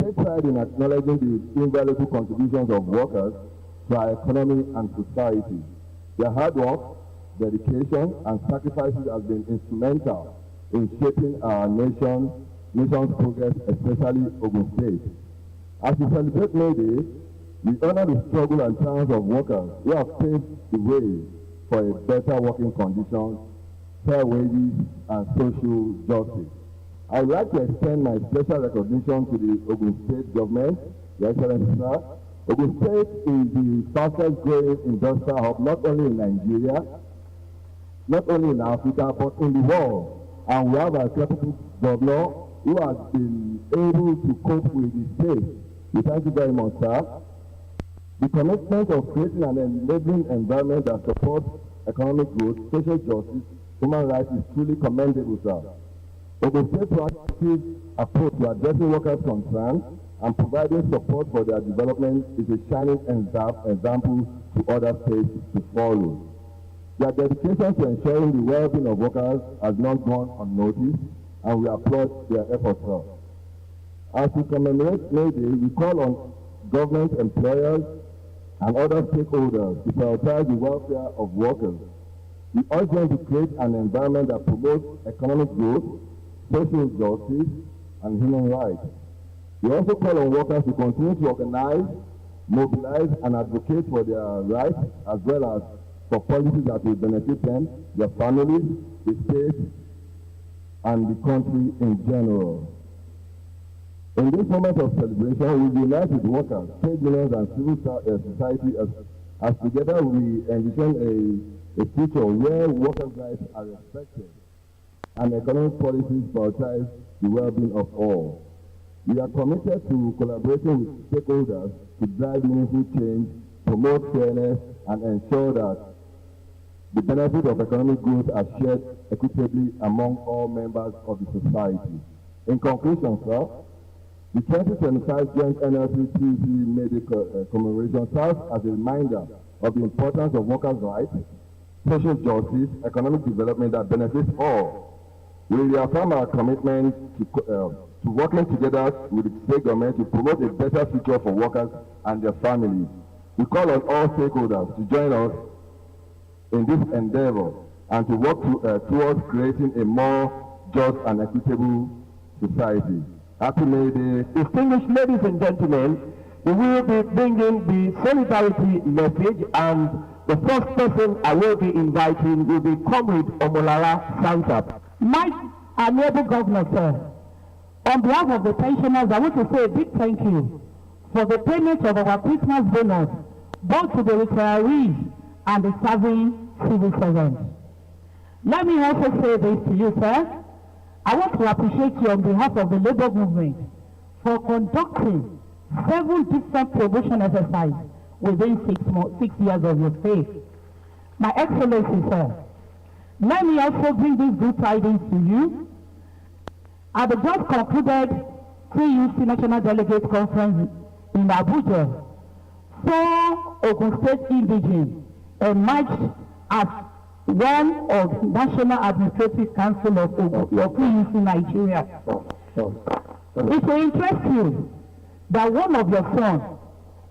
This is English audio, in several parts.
take pride in acknowledging the invaluable contributions of workers to our economy and society. Their hard work, dedication, and sacrifices have been instrumental in shaping our nation's progress, especially Ogun State. As we celebrate May Day, we honor the struggle and triumphs of workers who have paved the way for a better working conditions, fair wages, and social justice. I would like to extend my special recognition to the Ogun State government, Your Excellency, sir. Ogun State is the fastest growing industrial hub not only in Nigeria, not only in Africa, but in the world. And we have a capable governor who has been able to cope with the state. We thank you very much, sir. The commitment of creating an enabling environment that supports economic growth, social justice, human rights is truly commendable, sir. Ogun State's proactive approach to addressing workers' concerns and providing support for their development is a shining example to other states to follow. Their dedication to ensuring the well-being of workers has not gone unnoticed, and we applaud their efforts, sir. As we commemorate May Day, we call on government, employers, and other stakeholders to prioritize the welfare of workers. We urge them to create an environment that promotes economic growth, social justice, and human rights. We also call on workers to continue to organize, mobilize, and advocate for their rights, as well as for policies that will benefit them, their families, the state, and the country in general. In this moment of celebration, we unite with workers, trade unions, and civil society as together we envision a future where workers' rights are respected and economic policies prioritize the well-being of all. We are committed to collaborating with stakeholders to drive meaningful change, promote fairness, and ensure that the benefits of economic growth are shared equitably among all members of the society. In conclusion, sir, the 2025 Joint NLC-TUC May Day commemoration serves as a reminder of the importance of workers' rights, social justice, economic development that benefits all. We reaffirm our commitment to working together with the state government to promote a better future for workers and their families. We call on all stakeholders to join us in this endeavor and to work towards creating a more just and equitable society. Happy May Day. Distinguished ladies and gentlemen, we will be bringing the solidarity message, and the first person I will be inviting will be Comrade Omolara Sansap. My honorable governor, sir, on behalf of the pensioners, I want to say a big thank you for the payment of our Christmas bonus, both to the retirees and the serving civil servants. Let me also say this to you, sir. I want to appreciate you on behalf of the labor movement for conducting 7 different promotion exercises within 6 years of your stay. My Excellency, sir, let me also bring these good tidings to you. At the just concluded TUC National Delegate Conference in Abuja, 4 Ogun State indigenes emerged as one of National Administrative Council of TUC Nigeria. It will interest you that one of your sons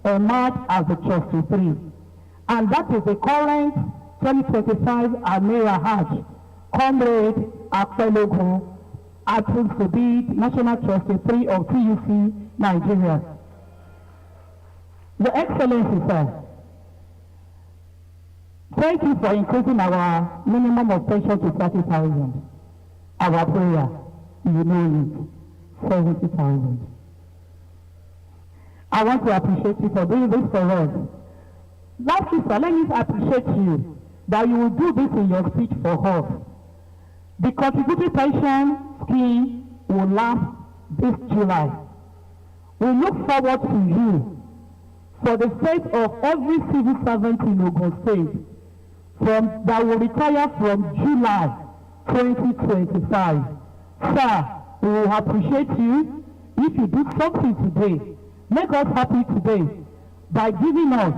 emerged as the trustee 3, and that is the current 2025 Amira Hajj, Comrade Akpelogo, happens to be National Trustee 3 of TUC Nigeria. Your Excellency, sir, thank you for increasing our minimum of pension to 30,000. Our prayer, you know it, 70,000. I want to appreciate you for doing this for us. Lastly, sir, let me appreciate you that you will do this in your speech for us. The contributory pension scheme will last this July. We look forward to you for the sake of every civil servant in Ogun State that will retire from July 2025. Sir, we will appreciate you if you do something today. Make us happy today by giving us,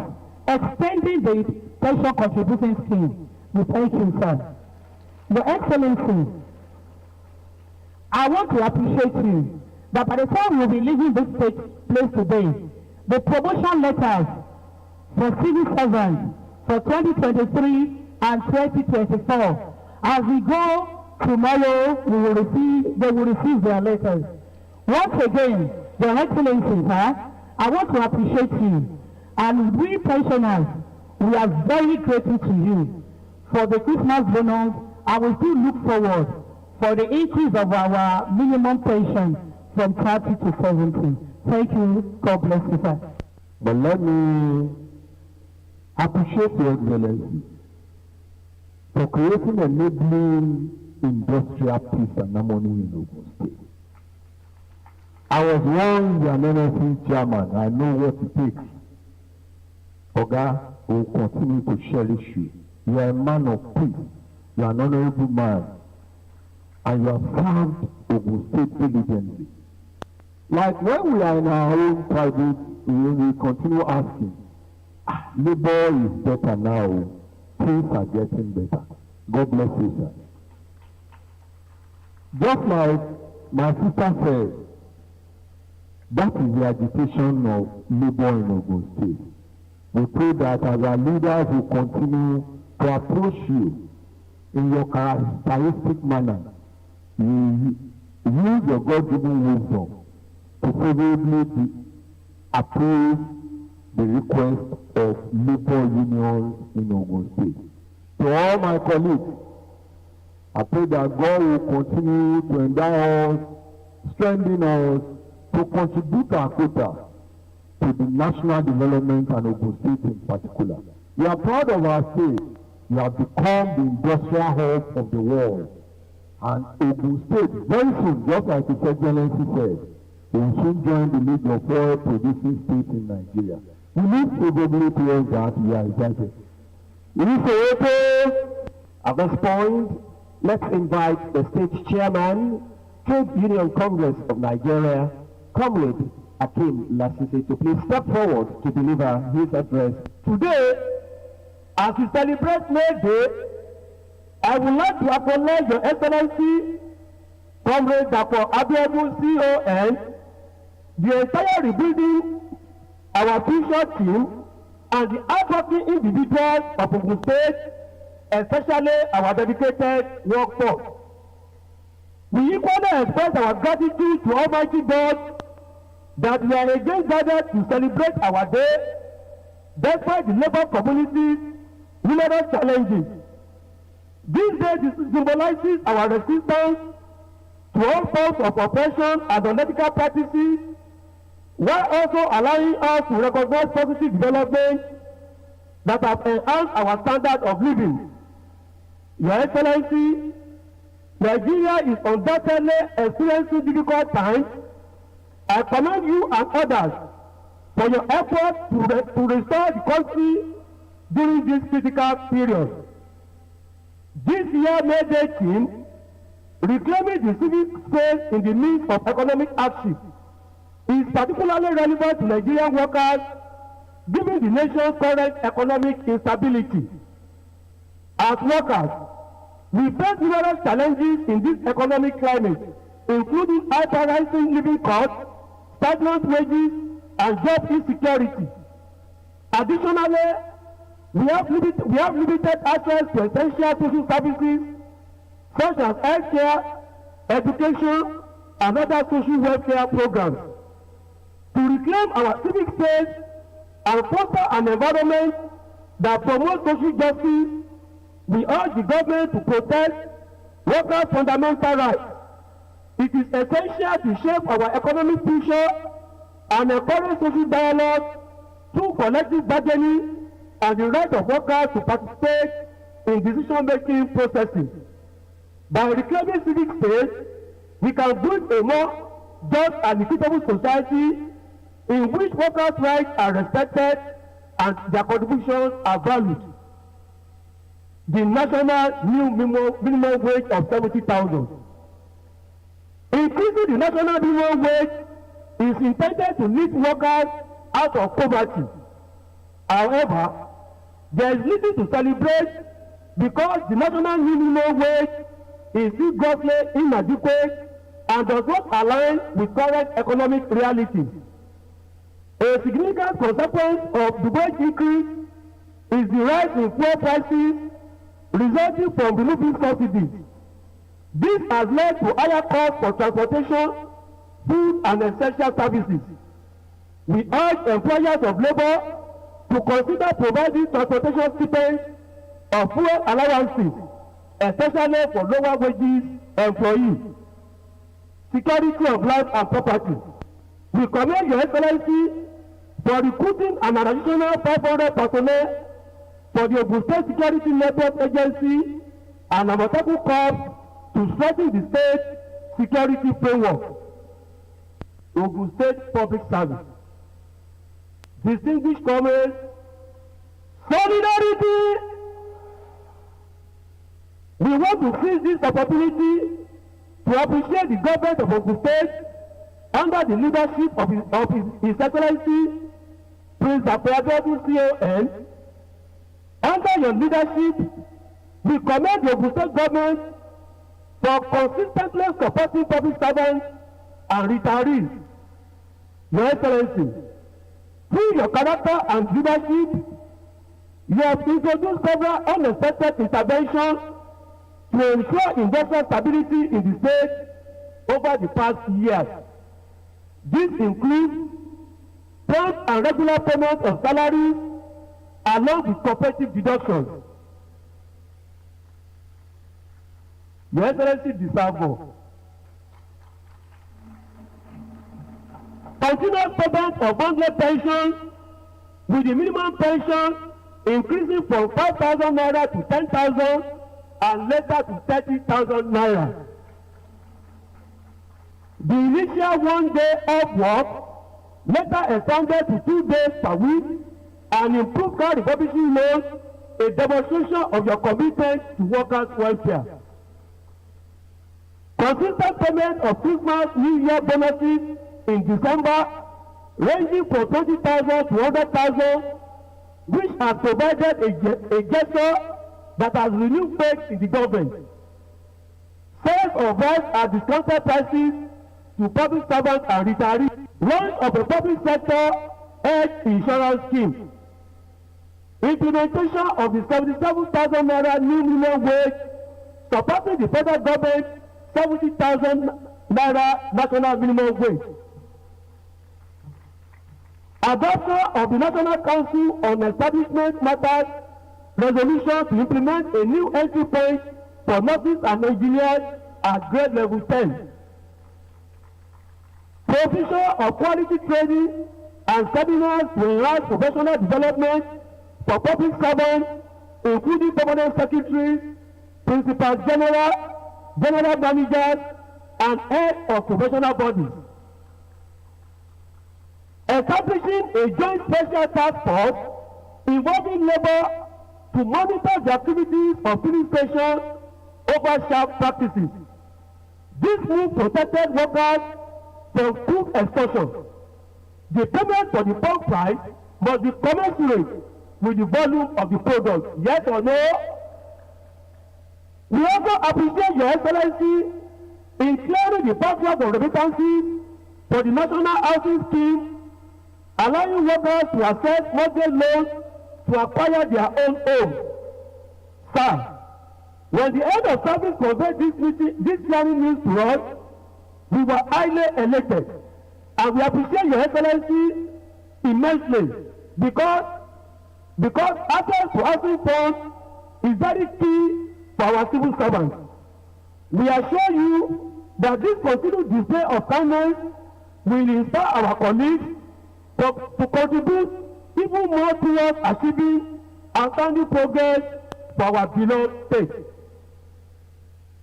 extending the pension contribution scheme. We thank you, sir. Your Excellency, I want to appreciate you that by the time we'll be leaving this place today, the promotion letters for civil servants for 2023 and 2024, as we go tomorrow, they will receive their letters. Once again, Your Excellency, I want to appreciate you. And we pensioners, we are very grateful to you for the Christmas bonus, and we still look forward for the increase of our minimum pension from 30 to 70. Thank you. God bless you, sir. But let me appreciate Your Excellency for creating enabling industrial peace and harmony in Ogun State. I was once an NSC chairman. I know what it takes. Oga will continue to cherish you. You are a man of peace. You are an honorable man. And you have served Ogun State diligently. Like when we are in our own private, we continue asking, labor is better now. Things are getting better. God bless you, sir. Just like my sister said, that is the agitation of labor in Ogun State. We pray that as our leaders will continue to approach you in your characteristic manner, you use your God-given wisdom to favorably approve the request of labor unions in Ogun State. To all my colleagues, I pray that God will continue to endow us, strengthen us, to contribute our quota to the national development and Ogun State in particular. We are proud of our state. We have become the industrial hub of the world. And Ogun State, very soon, just like His Excellency said, will soon join the league of oil producing states in Nigeria. We look favorably towards that. We are excited. At this point, let's invite the state chairman, Trade Union Congress of Nigeria, Comrade Akim Lasisi, to please step forward to deliver his address. Today, as we celebrate May Day, I would like to acknowledge Your Excellency, Comrade Dr. Abiodun CON, the entire rebuilding our future team, and the hardworking individuals of Ogun State, especially our dedicated workforce. We equally express our gratitude to Almighty God that we are again gathered to celebrate our day, despite the labor community's numerous challenges. This day symbolizes our resistance to all forms of oppression and unethical practices, while also allowing us to recognize positive developments that have enhanced our standard of living. Your Excellency, Nigeria is undoubtedly experiencing difficult times. I commend you and others for your efforts to restore the country during this critical period. This year May Day theme, reclaiming the civic space in the midst of economic hardship, is particularly relevant to Nigerian workers given the nation's current economic instability. As workers, we face numerous challenges in this economic climate, including high-rising living costs, stagnant wages, and job insecurity. Additionally, we have limited access to essential social services such as healthcare, education, and other social welfare programs. To reclaim our civic space and foster an environment that promotes social justice, we urge the government to protect workers' fundamental rights. It is essential to shape our economic future and encourage social dialogue through collective bargaining and the right of workers to participate in decision-making processes. By reclaiming civic space, we can build a more just and equitable society in which workers' rights are respected and their contributions are valued. The national new minimum wage of 70,000. Increasing the national minimum wage is intended to lift workers out of poverty. However, there is little to celebrate because the national minimum wage is still grossly inadequate and does not align with current economic realities. A significant consequence of the wage increase is the rise in fuel prices resulting from removing subsidies. This has led to higher costs for transportation, food and essential services. We urge employers of labor to consider providing transportation stipends or fuel allowances, especially for lower wages employees. Security of life and property. We commend Your Excellency for recruiting an additional 500 personnel for the Ogun State Security Network Agency and Amotekun Corps to strengthen the state security framework. Ogun State Public Service. Distinguished comrades, solidarity! We want to seize this opportunity to appreciate the government of Ogun State under the leadership of His Excellency Prince Abiodun CON. Under your leadership, we commend the Ogun State government for consistently supporting public servants and retirees. Your Excellency, through your character and leadership, you have introduced several unexpected interventions to ensure industrial stability in the state over the past years. This includes prompt and regular payment of salaries along with cooperative deductions. Your Excellency deserve more. Continuous payment of monthly pensions with the minimum pension increasing from 5,000 naira to 10,000 and later to 30,000 naira. The initial 1 day off work later extended to 2 days per week and improved car refurbishing loans, a demonstration of your commitment to workers' welfare. Consistent payment of Christmas, New Year bonuses in December ranging from 20,000 to 100,000, which has provided a gesture that has renewed faith in the government. Sales of rice at discounted prices to public servants and retirees. Launch of a public sector health insurance scheme. Implementation of the 77,000 naira new minimum wage, supporting the federal government 70,000 naira national minimum wage. Adoption of the National Council on Establishment Matters resolution to implement a new entry point for nurses and engineers at grade level 10. Provision of quality training and seminars to enhance professional development for public servants, including permanent secretaries, principal general, general managers, and heads of professional bodies. Establishing a joint special task force involving labor to monitor the activities of filling stations over sharp practices. This will protected workers from food extortion. The payment for the pump price must be commensurate with the volume of the product. Yes or no? We also appreciate Your Excellency in clearing the backlog of remittances for the National Housing Scheme, allowing workers to access mortgage loans to acquire their own home. Sir, when the head of service conveyed this clearing news to us, we were highly elated, and we appreciate Your Excellency immensely because access to housing funds is very key for our civil servants. We assure you that this continued display of kindness will inspire our colleagues to contribute even more towards achieving outstanding progress for our beloved state.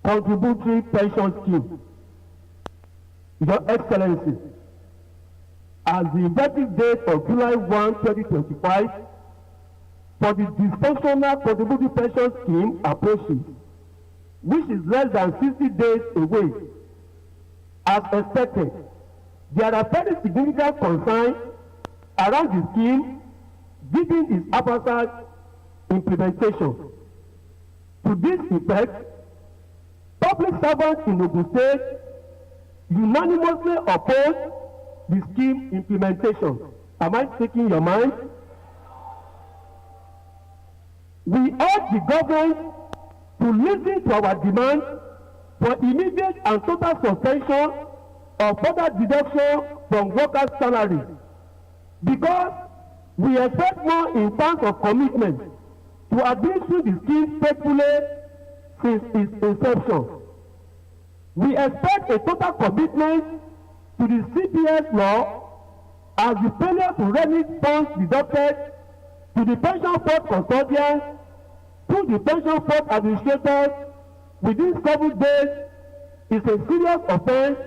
Contributory pension scheme. Your Excellency, as the effective date of July 1, 2025, for the dysfunctional contributory pension scheme approaches, which is less than 60 days away, as expected, there are very significant concerns around the scheme given its haphazard implementation. To this effect, public servants in Ogun State unanimously opposed the scheme implementation. Am I speaking your mind? We urge the government to listen to our demand for immediate and total suspension of further deduction from workers' salaries, because we expect more in terms of commitment to administer the scheme faithfully since its inception. We expect a total commitment to the CPS law, as the failure to remit funds deducted to the pension fund custodians to the pension fund administrators within 7 days is a serious offence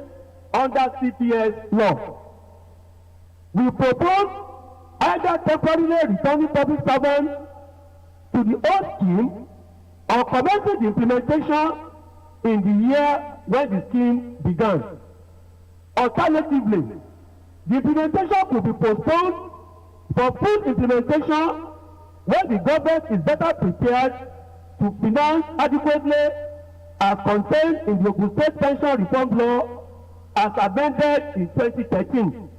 under CPS law. We propose either temporarily returning public servants to the old scheme or commencing the implementation in the year when the scheme began. Alternatively, the implementation could be postponed for full implementation when the government is better prepared to finance adequately as contained in the Ogun State Pension Reform Law as amended in 2013.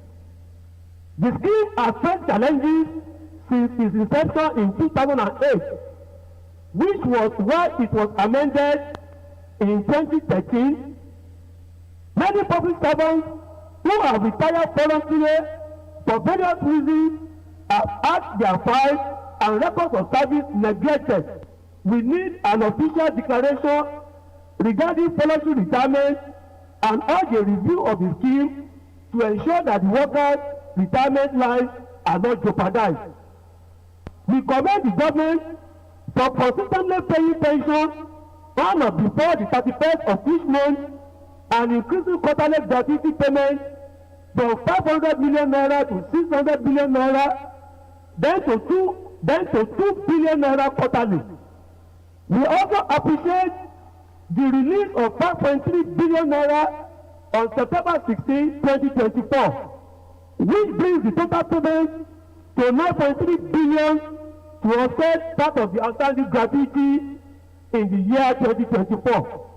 The scheme has faced challenges since its inception in 2008, which was why it was amended in 2013. Many public servants who have retired voluntarily for various reasons have had their files and records of service neglected. We need an official declaration regarding voluntary retirement and urge a review of the scheme to ensure that the workers' retirement lives are not jeopardized. We commend the government for consistently paying pension on or before the 31st of each month and increasing quarterly gratuity payments from 500 million naira to 600 billion naira, then to 2 billion naira quarterly. We also appreciate the release of 5.3 billion naira on September 16, 2024, which brings the total payment to 9.3 billion to offset part of the outstanding gratuity in the year 2024.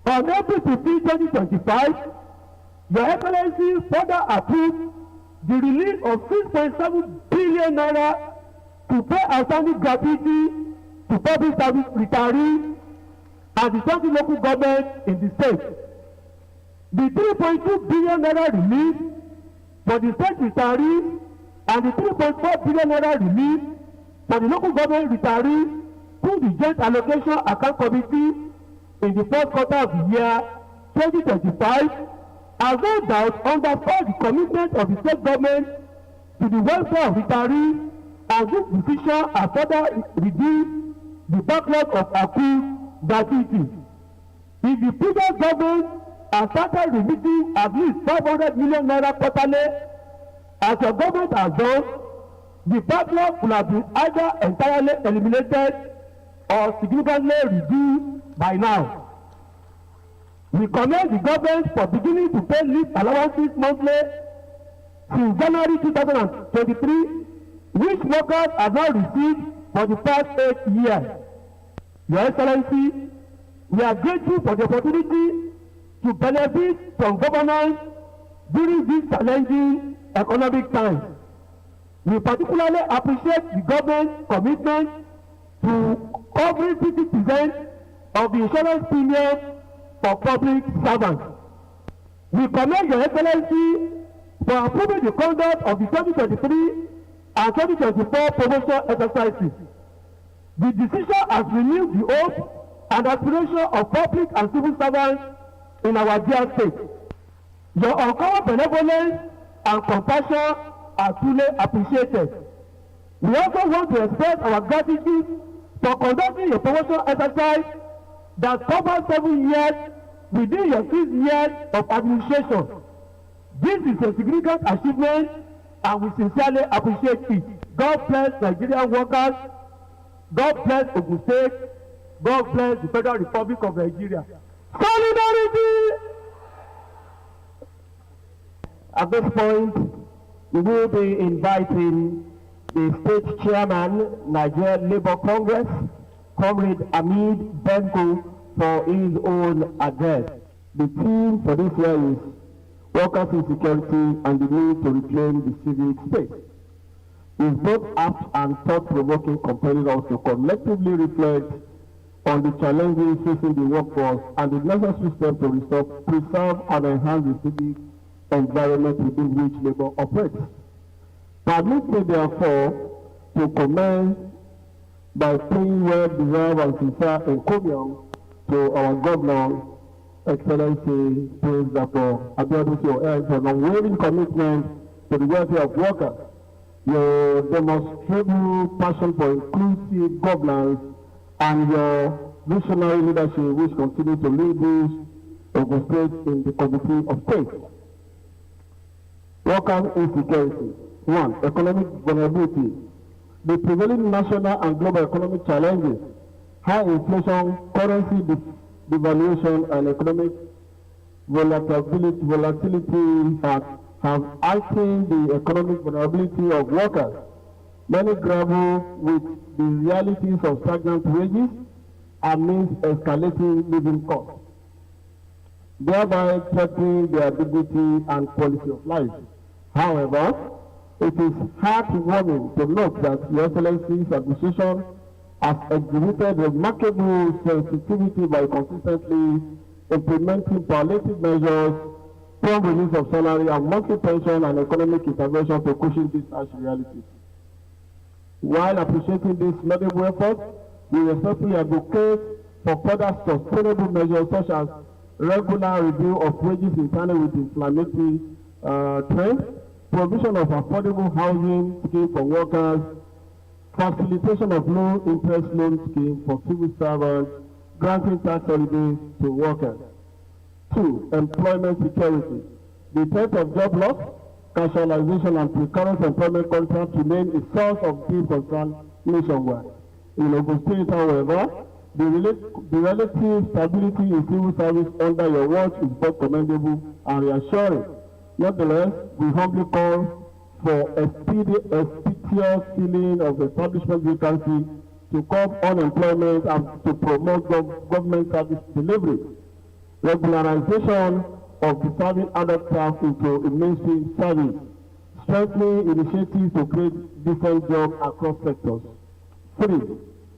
On April 15, 2025, Your Excellency further approved the release of 6.7 billion naira to pay outstanding gratuity to public service retirees and the 20 local governments in the state. The 3.2 billion naira release for the state retirees and the 3.4 billion naira release for the local government retirees through the Joint Allocation Account Committee in the first quarter of the year 2025 has no doubt underscored the commitment of the state government to the welfare of retirees, and this decision has further reduced the backlog of accrued gratuity. If the previous government has started remitting at least 500 million naira quarterly, as your government has done, the backlog will have been either entirely eliminated or significantly reduced by now. We commend the government for beginning to pay leave allowances monthly since January 2023, which workers have now received for the past 8 years. Your Excellency, we are grateful for the opportunity to benefit from governance during these challenging economic times. We particularly appreciate the government's commitment to covering 50% of the insurance premium for public servants. We commend Your Excellency for approving the conduct of the 2023 and 2024 promotion exercises. The decision has renewed the hope and aspiration of public and civil servants in our dear state. Your uncommon benevolence and compassion are truly appreciated. We also want to express our gratitude for conducting a promotion exercise that covers 7 years within your 6 years of administration. This is a significant achievement and we sincerely appreciate it. God bless Nigerian workers. God bless Ogun State. God bless the Federal Republic of Nigeria. Solidarity! At this point, we will be inviting the state chairman, Nigeria Labour Congress, Comrade Hamid Benko, for his own address. The theme for this year is Workers' Insecurity and the Need to Reclaim the Civic Space. It's both apt and thought-provoking, compelling us to collectively reflect on the challenges facing the workforce and the necessary steps to restore, preserve, and enhance the civic environment within which labor operates. Permit me, therefore, to commence by paying well-deserved and sincere encomium to our Governor, Excellency Prince Dr. Abiodun C.O.N. for an unwavering commitment to the welfare of workers. Your demonstrable passion for inclusive governance and your visionary leadership which continue to lead this Ogun State in the Committee of State. Workers' insecurity. 1. Economic vulnerability. The prevailing national and global economic challenges, high inflation, currency devaluation, and economic volatility have heightened the economic vulnerability of workers. Many grapple with the realities of stagnant wages amidst escalating living costs, thereby threatening their dignity and quality of life. However, it is heartwarming to note that Your Excellency's administration has exhibited remarkable sensitivity by consistently implementing palliative measures, prompt release of salary and monthly pension, and economic intervention to cushion these harsh realities. While appreciating this laudable effort, we respectfully advocate for further sustainable measures such as regular review of wages in tandem with inflammatory trends, provision of affordable housing scheme for workers, facilitation of low-interest loan scheme for civil servants, granting tax holidays to workers. 2. Employment security. The threat of job loss, casualization, and precarious employment contracts remain a source of deep concern nationwide. In Ogun State, however, the relative stability in civil service under your watch is both commendable and reassuring. Nonetheless, we humbly call for expeditious filling of establishment vacancy to curb unemployment and to promote government service delivery. Regularization of the serving adult staff into a mainstream service. Strengthening initiatives to create decent jobs across sectors. 3.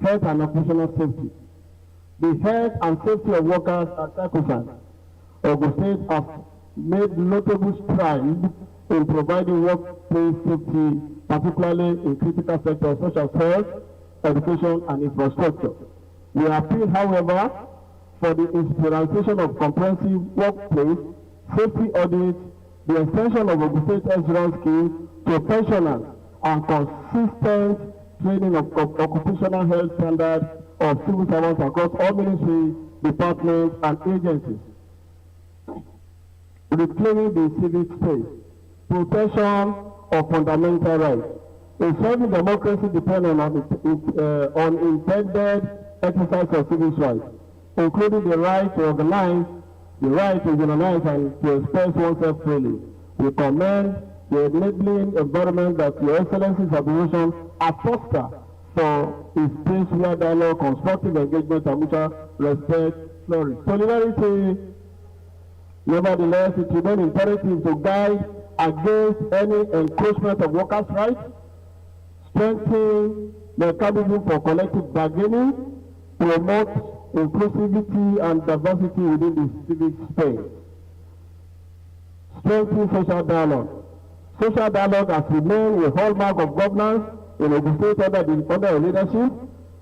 Health and occupational safety. The health and safety of workers are sacrosanct. Ogun State has made notable strides in providing workplace safety, particularly in critical sectors such as health, education, and infrastructure. We appeal, however, for the implementation of comprehensive workplace safety audits, the extension of Ogun State Health scheme to pensioners, and consistent training of occupational health standards of civil servants across all ministries, departments, and agencies. Reclaiming the civic space, protection of fundamental rights. A serving democracy depends on intended exercise of civil rights, including the right to organize, the right to unionize, and to express oneself freely. We commend the enabling environment that Your Excellency's administration has fostered for its peaceful dialogue, constructive engagement, and mutual respect flourish. Solidarity, nevertheless, it remains imperative to guide against any encroachment of workers' rights, strengthen mechanism for collective bargaining, promote inclusivity and diversity within the civic space, strengthen social dialogue. Social dialogue has remained a hallmark of governance in Ogun State under your leadership.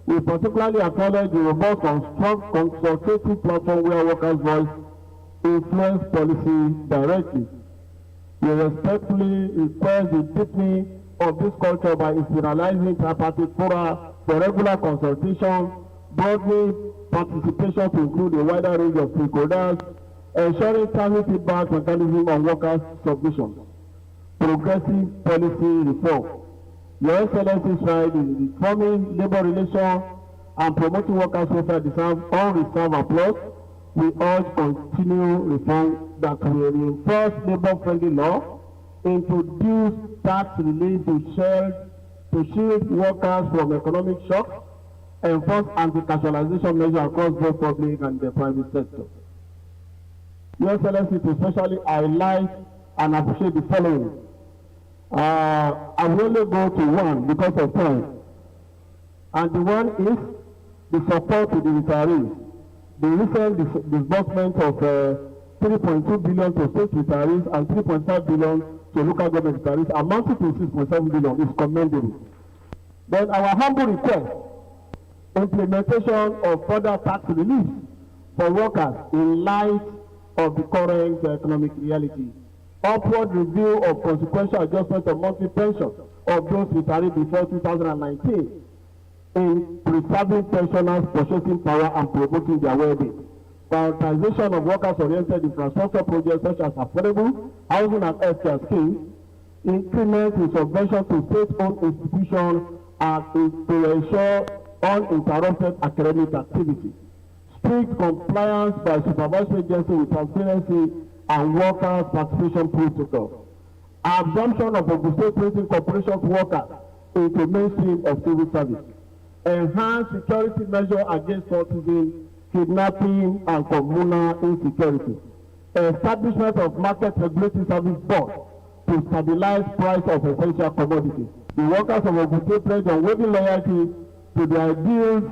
We particularly acknowledge the robust and strong consultative platform where workers' voice influence policy directly. We respectfully request the deepening of this culture by institutionalizing tripartite fora for regular consultation, broadening participation to include a wider range of stakeholders, ensuring timely feedback mechanism on workers' submissions, progressive policy reform. Your Excellency's right in reforming labor relations and promoting workers' welfare deserve unreserved applause. We urge continued reform that will reinforce labor-friendly law, introduce tax relief to shield workers from economic shocks, enforce anti-casualization measures across both public and the private sector. Your Excellency, to especially highlight and appreciate the following. I will only go to one because of time. And the one is the support to the retirees. The recent disbursement of 3.2 billion to state retirees and 3.5 billion to local government retirees amounting to 6.7 billion is commendable. Then our humble request, implementation of further tax relief for workers in light of the current economic reality. Upward review of consequential adjustment of monthly pension of those retired before 2019 in preserving pensioners' purchasing power and promoting their well-being. Prioritization of workers-oriented infrastructure projects such as affordable housing and healthcare schemes, increment in subvention to state-owned institutions and to ensure uninterrupted academic activity. Strict compliance by supervisory agency with transparency and workers' participation protocol. Absorption of the state printing corporation's workers into mainstream of civil service. Enhanced security measures against autism, kidnapping, and communal insecurity. Establishment of market regulatory service board to stabilize price of essential commodities. The workers of Ogun State pledge unwavering loyalty to the ideals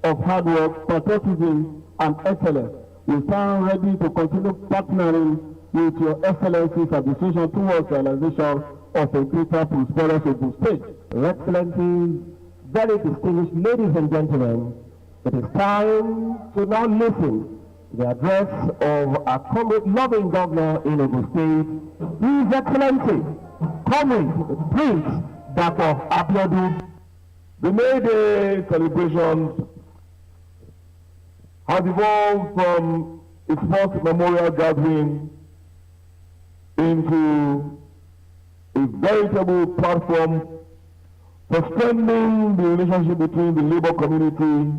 of hard work, patriotism, and excellence. We stand ready to continue partnering with your Excellency's administration towards the realization of a greater prosperous Ogun State. Your Excellencies, very distinguished ladies and gentlemen, it is time to now listen to the address of our comrade loving governor in Ogun State, His Excellency, Comrade Prince Dr. Abiodun. The May Day celebrations has evolved from its first memorial gathering into a veritable platform for strengthening the relationship between the labor community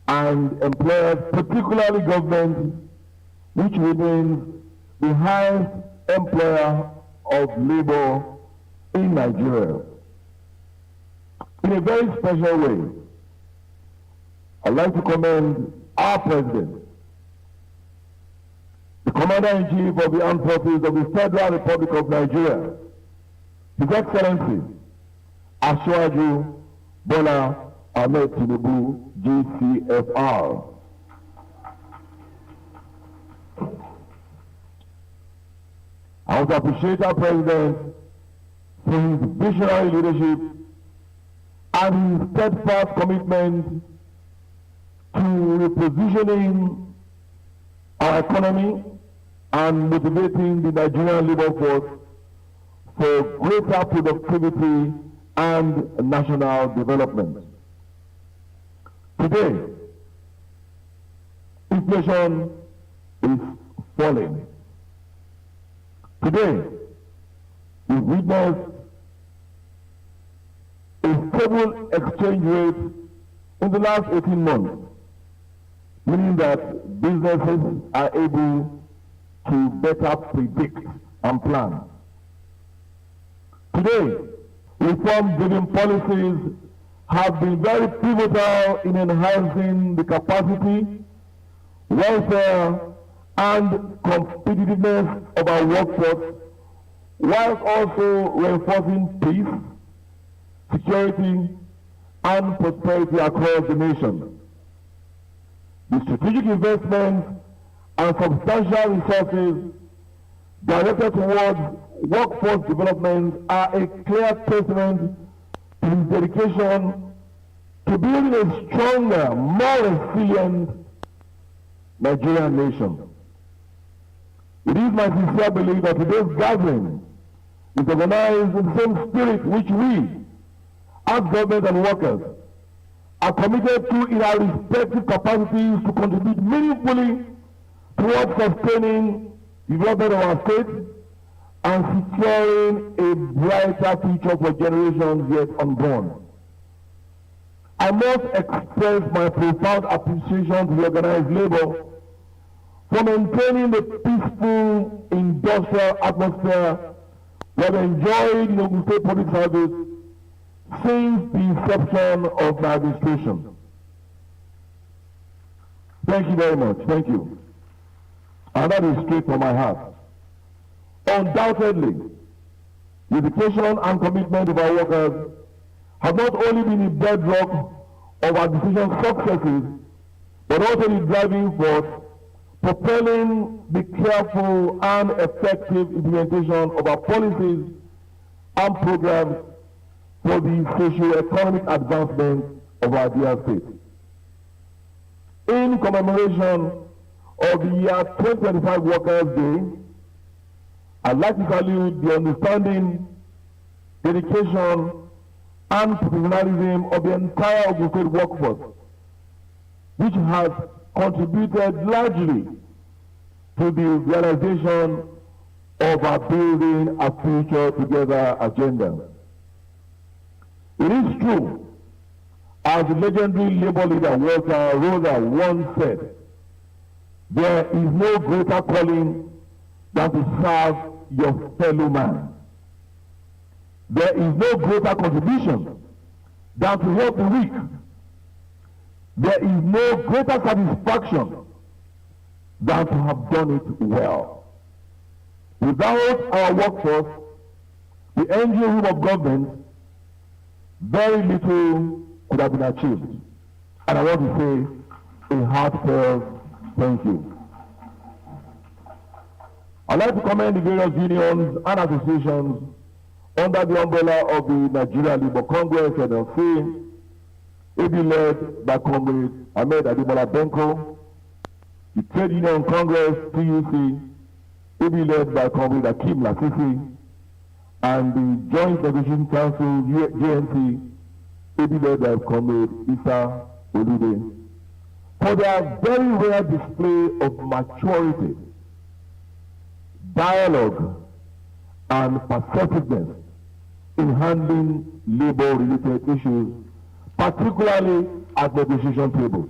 and employers, particularly government, which remains the highest employer of labor in Nigeria. In a very special way, I'd like to commend our President, the Commander-in-Chief of the Armed Forces of the Federal Republic of Nigeria, His Excellency, Asiwaju Bola Ahmed Tinubu, GCFR. I want to appreciate our President for his visionary leadership and his steadfast commitment to repositioning our economy and motivating the Nigerian labor force for greater productivity and national development. Today, inflation is falling. Today, we witnessed a stable exchange rate in the last 18 months, meaning that businesses are able to better predict and plan. Today, reform-driven policies have been very pivotal in enhancing the capacity, welfare, and competitiveness of our workforce, while also reinforcing peace, security, and prosperity across the nation. The strategic investments and substantial resources directed towards workforce development are a clear testament to his dedication to building a stronger, more resilient Nigerian nation. It is my sincere belief that today's gathering is organized in the same spirit which we, as government and workers, are committed to in our respective capacities to contribute meaningfully towards sustaining the development of our state and securing a brighter future for generations yet unborn. I must express my profound appreciation to the organized labor for maintaining the peaceful industrial atmosphere we have enjoyed in Ogun State Public Service since the inception of my administration. Thank you very much. Thank you. and that is straight from my heart. Undoubtedly, the dedication and commitment of our workers have not only been the bedrock of our decision successes, but also the driving force propelling the careful and effective implementation of our policies and programs for the socio-economic advancement of our dear state. In commemoration of the year 2025 Workers' Day, I'd like to salute the understanding, dedication, and professionalism of the entire Ogun State workforce, which has contributed largely to the realization of our Building a Future Together agenda. It is true, as the legendary labor leader Walter Rosa once said, there is no greater calling than to serve your fellow man. There is no greater contribution than to help the weak. There is no greater satisfaction than to have done it well. Without our workforce, the NGO room of government, very little could have been achieved. And I want to say a heartfelt thank you. I'd like to commend the various unions and associations under the umbrella of the Nigeria Labour Congress, NLC, AB led by Comrade Ahmed Ademola Benko, the Trade Union Congress, TUC, AB led by Comrade Akim Lasisi, and the Joint Negotiation Council, JNC, AB led by Comrade Issa Olude, for their very rare display of maturity, dialogue, and perceptiveness in handling labor-related issues, particularly at negotiation tables.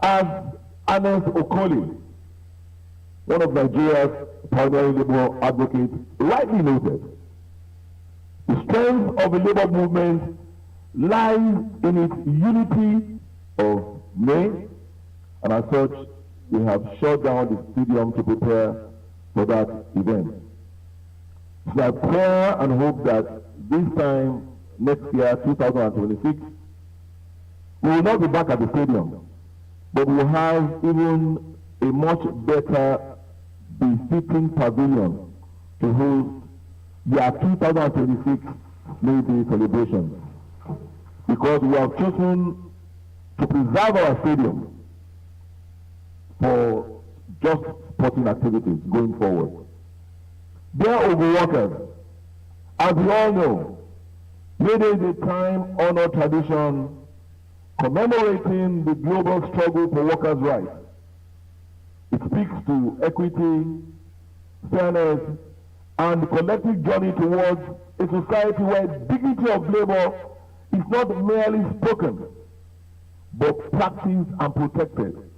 As Ernest Okoli, one of Nigeria's pioneering labor advocates, rightly noted, the strength of the labor movement lies in its unity of May, and as such, we have shut down the stadium to prepare for that event. So I pray and hope that this time next year, 2026, we will not be back at the stadium, but we will have even a much better befitting pavilion to host the 2026 May Day celebration, because we have chosen to preserve our stadium for just sporting activities going forward. Dear Ogun workers, as we all know, May Day is a time-honored tradition commemorating the global struggle for workers' rights. It speaks to equity, fairness, and the collective journey towards a society where dignity of labor is not merely spoken, but practiced and protected.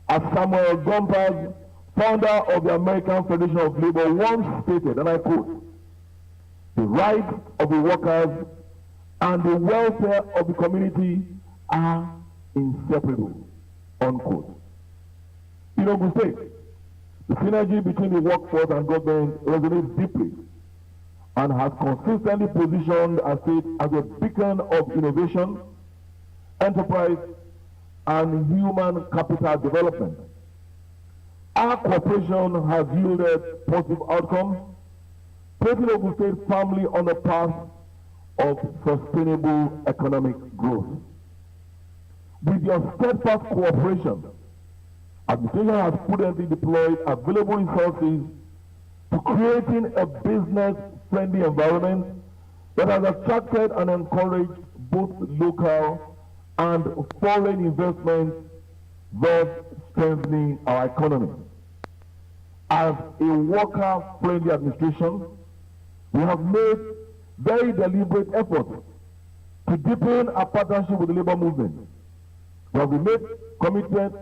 As Samuel Gompers, founder of the American Federation of Labor, once stated, and I quote, "The rights of the workers and the welfare of the community are inseparable," unquote. In Ogun State, the synergy between the workforce and government resonates deeply and has consistently positioned our state as a beacon of innovation, enterprise, and human capital development. Our cooperation has yielded positive outcomes, placing Ogun State firmly on the path of sustainable economic growth. With your steadfast cooperation, administration has prudently deployed available resources to creating a business-friendly environment that has attracted and encouraged both local and foreign investment, thus strengthening our economy. As a worker-friendly administration, we have made very deliberate efforts to deepen our partnership with the labor movement. We have been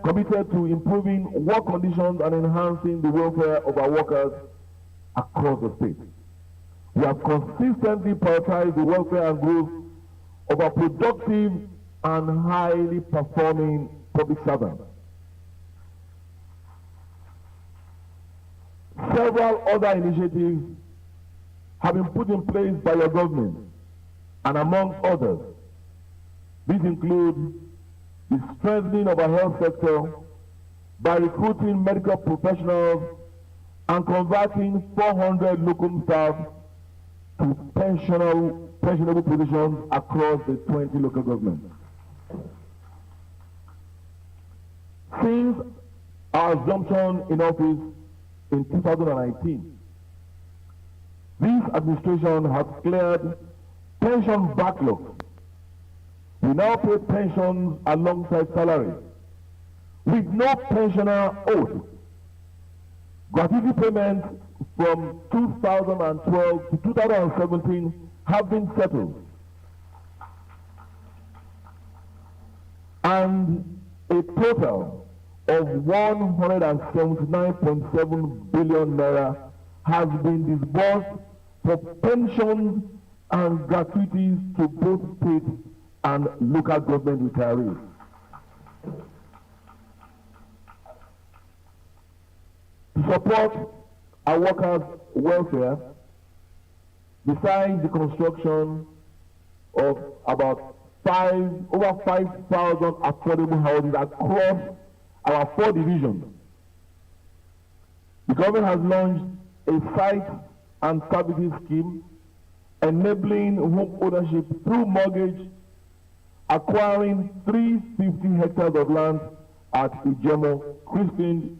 committed to improving work conditions and enhancing the welfare of our workers across the state. We have consistently prioritized the welfare and growth of our productive and highly performing public servants. Several other initiatives have been put in place by your government, and amongst others, these include the strengthening of our health sector by recruiting medical professionals and converting 400 local staff to pensionable positions across the 20 local governments. Since our assumption in office in 2019, this administration has cleared pension backlogs. We now pay pensions alongside salary, with no pensioner owed. Gratuity payments from 2012 to 2017 have been settled. And a total of 179.7 billion naira has been disbursed for pensions and gratuities to both state and local government retirees. To support our workers' welfare, besides the construction of about over 5,000 affordable houses across our 4 divisions, the government has launched a site and services scheme enabling home ownership through mortgage, acquiring 350 hectares of land at Ijemo, christened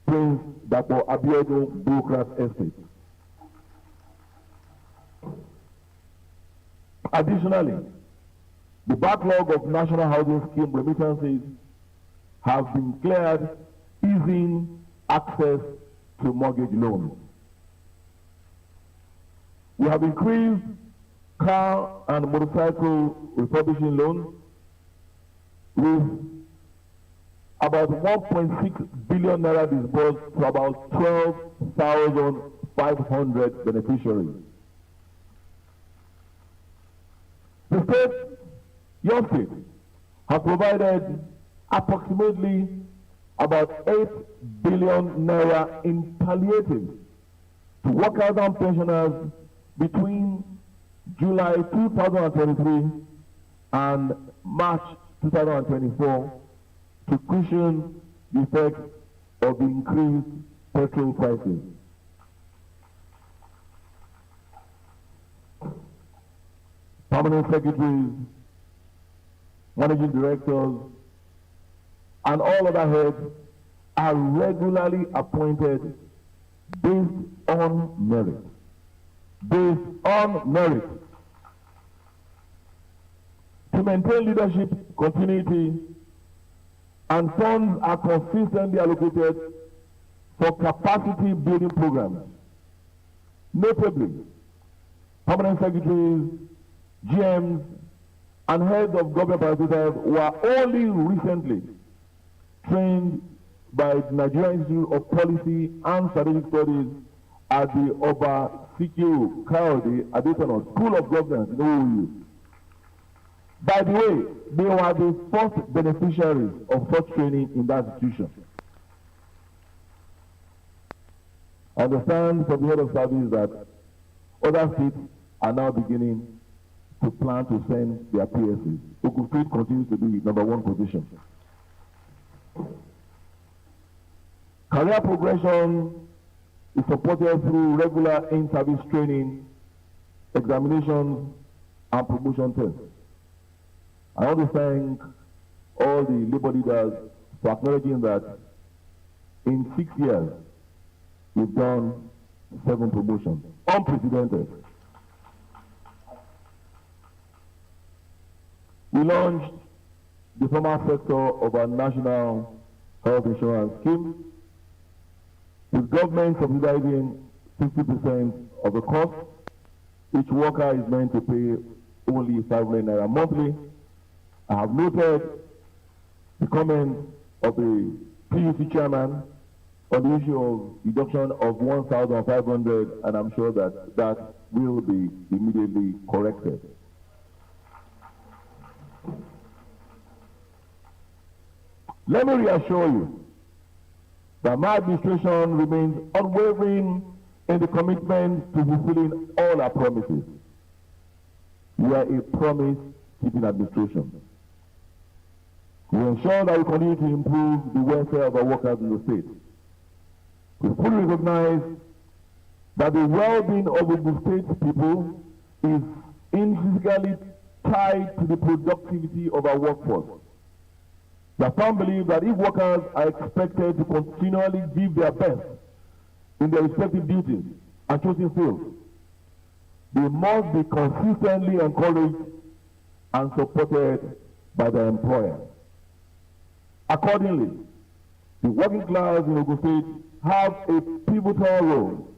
Prince Dr. Abiodun Bureaucrat Estate. Additionally, the backlog of National Housing Scheme remittances have been cleared, easing access to mortgage loans. We have increased car and motorcycle refurbishing loans with about 1.6 billion naira disbursed to about 12,500 beneficiaries. The state, your state, has provided approximately about 8 billion naira in palliatives to workers and pensioners between July 2023 and March 2024 to cushion the effects of the increased petrol prices. Permanent secretaries, managing directors, and all other heads are regularly appointed based on merit. Based on merit. To maintain leadership continuity, and funds are consistently allocated for capacity building programs. Notably, permanent secretaries, GMs, and heads of government parastatals were only recently trained by the Nigerian Institute of Policy and Strategic Studies at the Oba Sikiru Kayode Adesina School of Governance in OUU. By the way, they were the first beneficiaries of such training in that institution. I understand from the head of service that other states are now beginning to plan to send their PSCs. Ogun State continues to be #1 position. Career progression is supported through regular in-service training, examinations, and promotion tests. I want to thank all the labor leaders for acknowledging that in 6 years, we've done 7 promotions, unprecedented. We launched the formal sector of our national health insurance scheme, with government subsidizing 50% of the cost. Each worker is meant to pay only 500 naira monthly. I have noted the comment of the PUC chairman on the issue of deduction of 1,500, and I'm sure that that will be immediately corrected. Let me reassure you that my administration remains unwavering in the commitment to fulfilling all our promises. We are a promise-keeping administration. We ensure that we continue to improve the welfare of our workers in the state. We fully recognize that the well-being of the state's people is intrinsically tied to the productivity of our workforce. The firm believe that if workers are expected to continually give their best in their respective duties and chosen fields, they must be consistently encouraged and supported by their employer. Accordingly, the working class in Ogun State have a pivotal role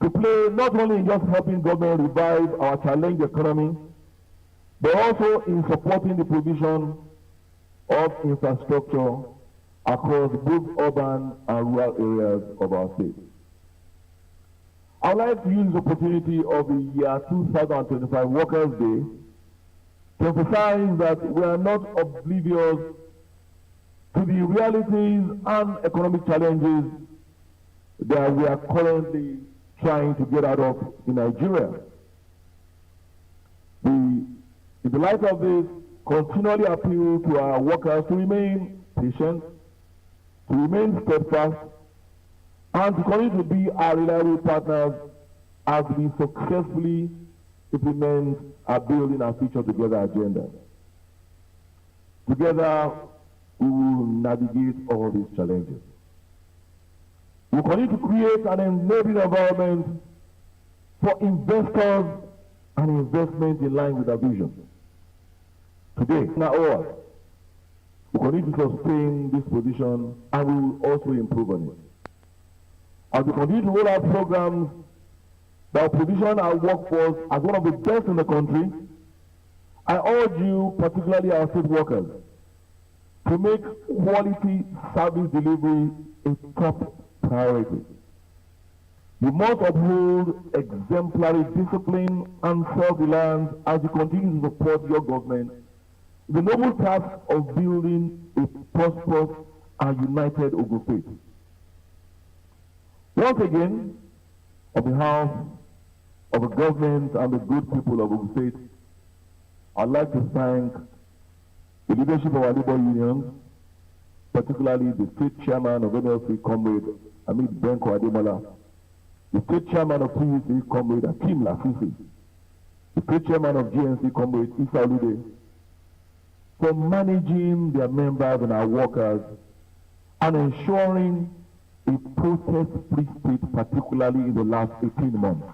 to play, not only in just helping government revive our challenged economy, but also in supporting the provision of infrastructure across both urban and rural areas of our state. I would like to use the opportunity of the year 2025 Workers' Day to emphasize that we are not oblivious to the realities and economic challenges that we are currently trying to get out of in Nigeria. In the light of this, continually appeal to our workers to remain patient, to remain steadfast, and to continue to be our reliable partners as we successfully implement our Building Our Future Together agenda. Together, we will navigate all these challenges. We continue to create an enabling environment for investors and investment in line with our vision. Today, now ours, we continue to sustain this position and we will also improve on it. As we continue to roll out programs that will position our workforce as one of the best in the country, I urge you, particularly our state workers, to make quality service delivery a top priority. You must uphold exemplary discipline and self-reliance as you continue to support your government in the noble task of building a prosperous and united Ogun State. Once again, on behalf of the government and the good people of Ogun State, I'd like to thank the leadership of our labor unions, particularly the state chairman of NLC, Comrade Amit Benko Ademola, the state chairman of PUC, Comrade Akim Lafisi, the state chairman of GNC, Comrade Isa Olude, for managing their members and our workers and ensuring a protest-free state, particularly in the last 18 months.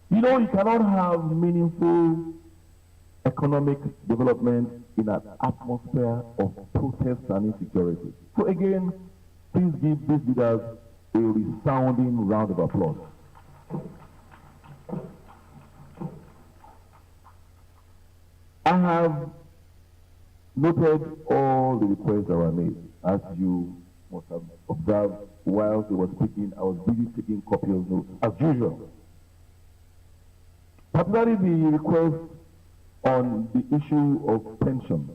You know, you cannot have meaningful economic development in an atmosphere of protest and insecurity. So again, please give these leaders a resounding round of applause. I have noted all the requests that were made. As you must have observed while he was speaking, I was busy taking copies of notes, as usual. Particularly the request on the issue of pension,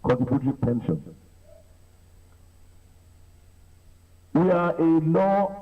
contributory pension. We are a law